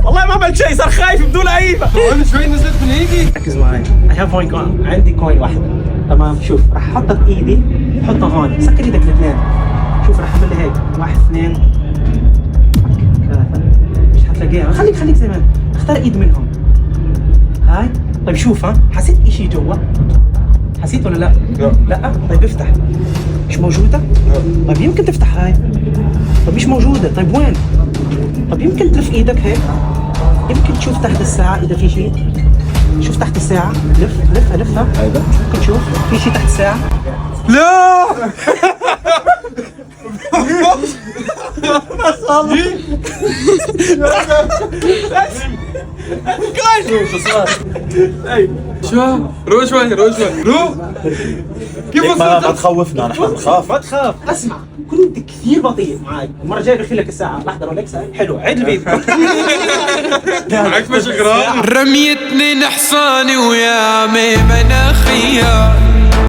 والله ما عملت شيء، صار خايف بدون عيبه. انا شوي نزلت من ايدي. ركز معي. I have one coin. عندي كوين واحدة. تمام. شوف راح احطها بايدي، حطها هون، سكر ايدك الاثنين. شوف راح اعمل لي هيك 1 2 3. مش حتلاقيها. خليك زي ما انت. اختار ايد منهم. هاي. طيب شوف ها، حسيت اشي جوا؟ حسيت ولا لا؟ لا. طيب افتح. مش موجودة؟ طيب يمكن تفتح هاي. طيب مش موجودة. طيب وين؟ طيب يمكن تلف ايدك هيك. يمكن تشوف تحت الساعة اذا في شيء. شوف تحت الساعة. لفها. ممكن تشوف في شيء تحت الساعة. لا شو روح شوي روح كيف ما وصلت؟ تخوفنا، نحن نخاف. ما تخاف. اسمع، كنت كثير بطيء معي. المرة الجاية بخلي لك الساعة. لحظة رولكس هاي. حلو. عيد الفيديو. معك مش غرام. رميتني نحصاني ويا